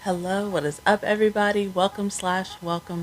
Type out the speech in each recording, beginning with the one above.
Hello, what is up everybody? Welcome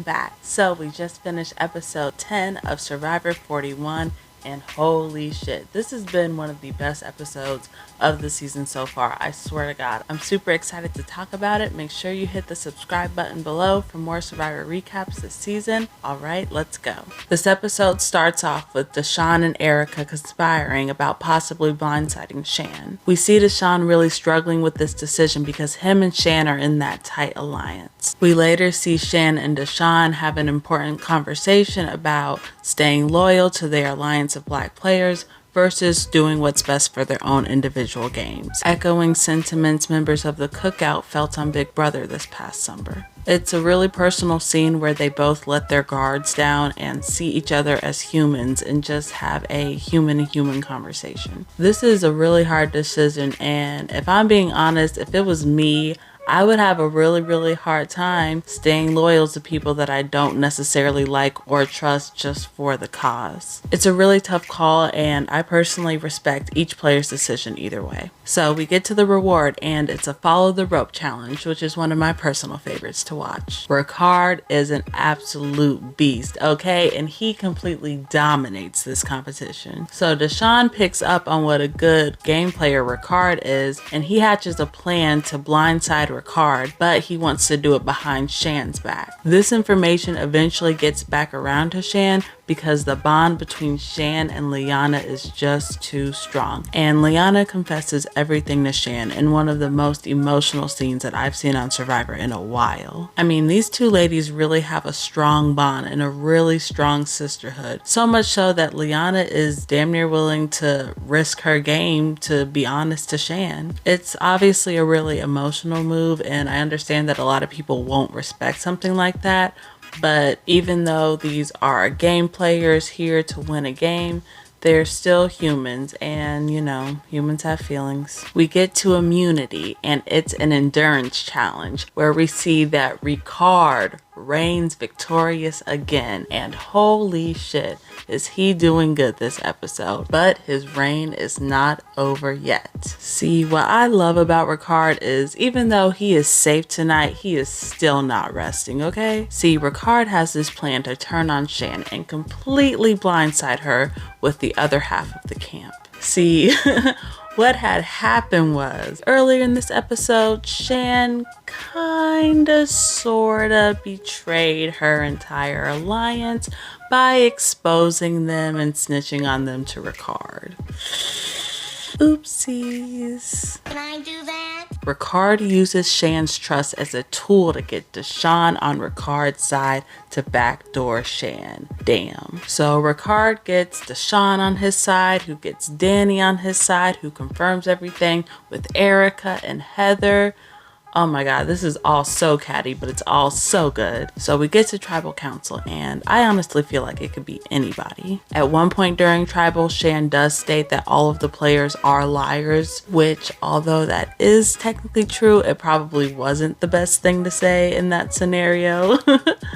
back. So we just finished episode 10 of Survivor 41 and holy shit, this has been one of the best episodes of the season so far. I swear to God, I'm super excited to talk about it. Make sure you hit the subscribe button below for more Survivor recaps this season. All right, let's go. This episode starts off with Deshawn and Erika conspiring about possibly blindsiding Shan. We see Deshawn really struggling with this decision because him and Shan are in that tight alliance. We later see Shan and Deshawn have an important conversation about staying loyal to their alliance of black players versus doing what's best for their own individual games, echoing sentiments members of the cookout felt on Big Brother this past summer. It's a really personal scene where they both let their guards down and see each other as humans and just have a human-to-human conversation. This is a really hard decision, and if I'm being honest, if it was me, I would have a really hard time staying loyal to people that I don't necessarily like or trust just for the cause. It's a really tough call, and I personally respect each player's decision either way. So we get to the reward, and it's a follow the rope challenge, which is one of my personal favorites to watch. Ricard is an absolute beast, okay? And he completely dominates this competition. So Deshawn picks up on what a good game player Ricard is, and he hatches a plan to blindside Ricard, but he wants to do it behind Shan's back. This information eventually gets back around to Shan because the bond between Shan and Liana is just too strong. And Liana confesses everything to Shan in one of the most emotional scenes that I've seen on Survivor in a while. I mean, these two ladies really have a strong bond and a really strong sisterhood. So much so that Liana is damn near willing to risk her game to be honest to Shan. It's obviously a really emotional move, and I understand that a lot of people won't respect something like that. But even though these are game players here to win a game, they're still humans, and you know, humans have feelings. We get to immunity, and it's an endurance challenge where we see that Ricard reigns victorious again, and holy shit, is he doing good this episode. But his reign is not over yet. See, what I love about Ricard is even though he is safe tonight, he is still not resting, okay? See, Ricard has this plan to turn on Shan and completely blindside her with the other half of the camp. See, what had happened was, earlier in this episode, Shan kinda sorta betrayed her entire alliance by exposing them and snitching on them to Ricard. Oopsies. Can I do that? Ricard uses Shan's trust as a tool to get Deshawn on Ricard's side to backdoor Shan. Damn. So Ricard gets Deshawn on his side, who gets Danny on his side, who confirms everything with Erika and Heather. Oh my god, this is all so catty, but it's all so good. So we get to Tribal Council, and I honestly feel like it could be anybody. At one point during Tribal, Shan does state that all of the players are liars, which, although that is technically true, it probably wasn't the best thing to say in that scenario.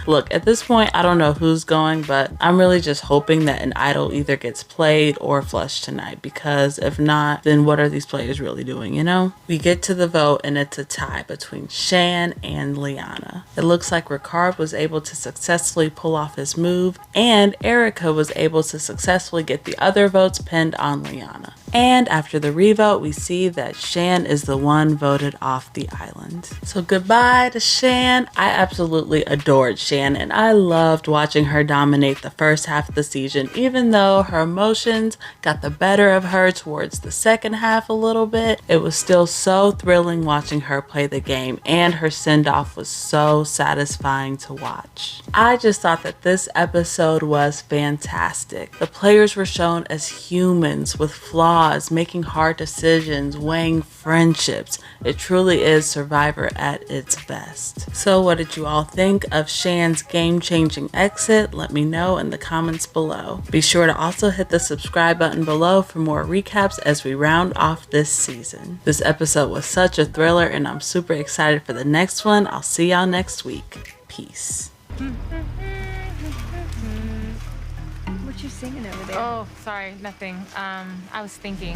Look, at this point, I don't know who's going, but I'm really just hoping that an idol either gets played or flushed tonight, because if not, then what are these players really doing, you know? We get to the vote, and it's a tie between Shan and Liana. It looks like Ricard was able to successfully pull off his move, and Erika was able to successfully get the other votes pinned on Liana. And after the revote, we see that Shan is the one voted off the island. So goodbye to Shan. I absolutely adored Shan, and I loved watching her dominate the first half of the season, even though her emotions got the better of her towards the second half a little bit. It was still so thrilling watching her play the game, and her send-off was so satisfying to watch. I just thought that this episode was fantastic. The players were shown as humans with flaws, making hard decisions, weighing friendships. It truly is Survivor at its best. So what did you all think of Shan's game-changing exit? Let me know in the comments below. Be sure to also hit the subscribe button below for more recaps as we round off this season. This episode was such a thriller, and I'm super excited for the next one. I'll see y'all next week. Peace. What you singing over there? Oh, sorry, nothing. I was thinking.